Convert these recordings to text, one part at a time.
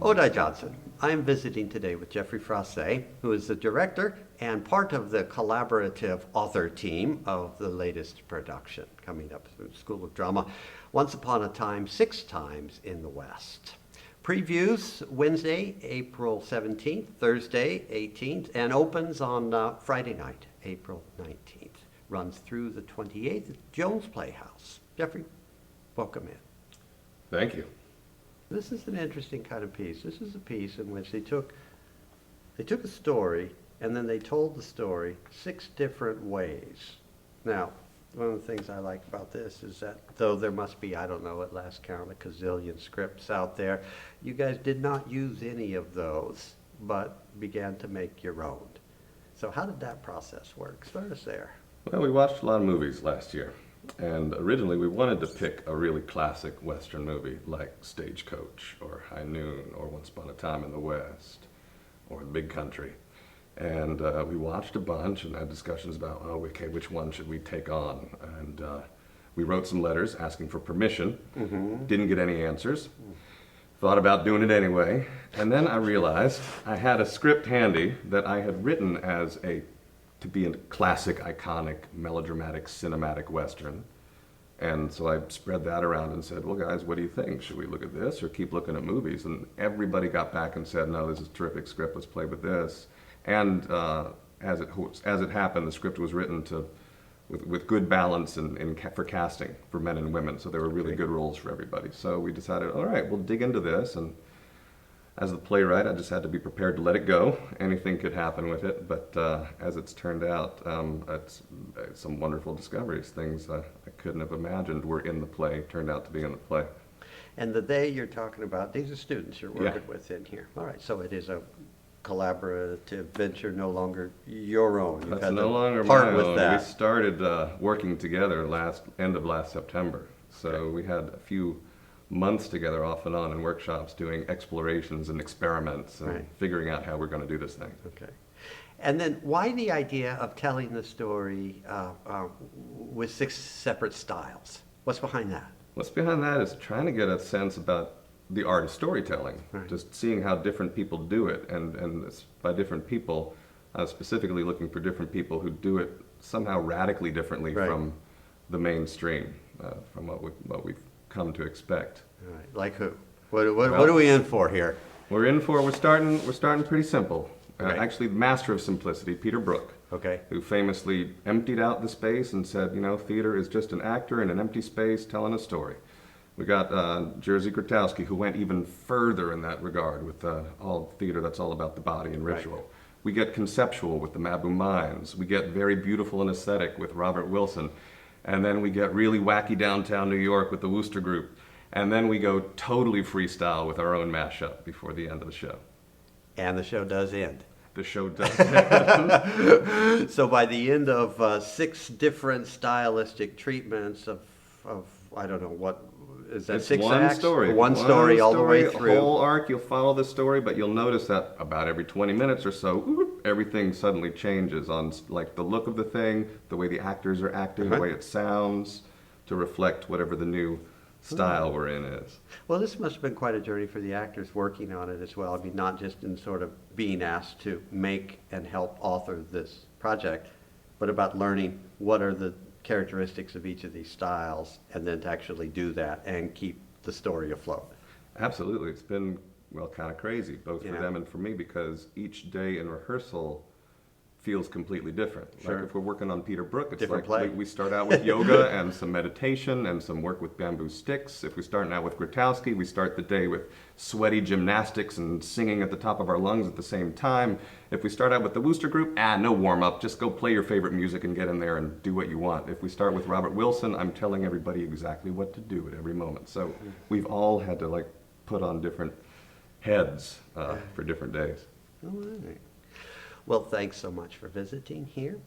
Odai Johnson. I am visiting today with Jeffrey Fracé, who is the director and part of the collaborative author team of the latest production coming up through the School of Drama, Once Upon a Time, Six Times in the West. Previews Wednesday, April 17th, Thursday, 18th, and opens on Friday night, April 19th. Runs through the 28th at Jones Playhouse. Jeffrey, welcome in. Thank you. This is an interesting kind of piece. This is a piece in which they took a story and then they told the story 6 different ways. Now, one of the things I like about this is that though there must be, I don't know at last count, a gazillion scripts out there, you guys did not use any of those, but began to make your own. So how did that process work? Start us there. Well, we watched a lot of movies last year, and originally we wanted to pick a really classic Western movie like Stagecoach or High Noon or Once Upon a Time in the West or The Big Country. And we watched a bunch and had discussions about, oh, okay, which one should we take on? And we wrote some letters asking for permission, didn't get any answers, thought about doing it anyway, and then I realized I had a script handy that I had written to be a classic, iconic, melodramatic, cinematic Western. And so I spread that around and said, well, guys, what do you think? Should we look at this or keep looking at movies? And everybody got back and said, no, this is a terrific script, let's play with this. And as it happened, the script was written with good balance for casting for men and women. So there were really good roles for everybody. So we decided, all right, we'll dig into this. And as the playwright, I just had to be prepared to let it go. Anything could happen with it. But as it's turned out, it's some wonderful discoveries. Things I couldn't have imagined were in the play, turned out to be in the play. And the they you're talking about, these are students you're working with in here. All right, so it is a collaborative venture, no longer your own. You've That's had no to longer part my with own. that. We started working together end of last September. So Okay. we had a few months together off and on in workshops doing explorations and experiments and Right. figuring out how we're going to do this thing. Okay. And then why the idea of telling the story with 6 separate styles? What's behind that? What's behind that is trying to get a sense about the art of storytelling, Right. just seeing how different people do it, and by different people, I was specifically looking for different people who do it somehow radically differently Right. from the mainstream, from what we've come to expect. All right. Like who? What are we in for here? We're starting pretty simple. Right. Actually, the master of simplicity, Peter Brook, Okay. who famously emptied out the space and said, theater is just an actor in an empty space telling a story. We got Jerzy Grotowski, who went even further in that regard with all theater that's all about the body and ritual. Right. We get conceptual with the Mabou Mines. We get very beautiful and aesthetic with Robert Wilson. And then we get really wacky downtown New York with the Wooster Group. And then we go totally freestyle with our own mashup before the end of the show. And the show does end. The show does end. So by the end of 6 different stylistic treatments of I don't know what is that, It's 6 one acts? story. One story all the way A through. whole arc, you'll follow the story, but you'll notice that about every 20 minutes or so, whoop, everything suddenly changes on like the look of the thing, the way the actors are acting, the way it sounds, to reflect whatever the new style we're in is. Well, this must have been quite a journey for the actors working on it as well. I mean, not just in sort of being asked to make and help author this project, but about learning what are the characteristics of each of these styles, and then to actually do that and keep the story afloat. Absolutely. It's been, well, kind of crazy, both for Yeah. them and for me, because each day in rehearsal feels completely different. Sure. Like if we're working on Peter Brook, it's Different like play. we start out with yoga and some meditation and some work with bamboo sticks. If we start out with Grotowski, we start the day with sweaty gymnastics and singing at the top of our lungs at the same time. If we start out with the Wooster Group, no warm-up, just go play your favorite music and get in there and do what you want. If we start with Robert Wilson, I'm telling everybody exactly what to do at every moment. So we've all had to like put on different heads for different days. All right. Well, thanks so much for visiting here.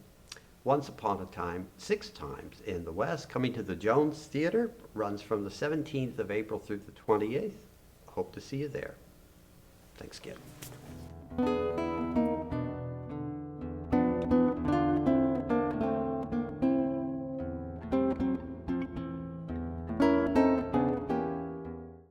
Once Upon a Time, Six Times in the West, coming to the Jones Theater, runs from the 17th of April through the 28th. Hope to see you there. Thanks again.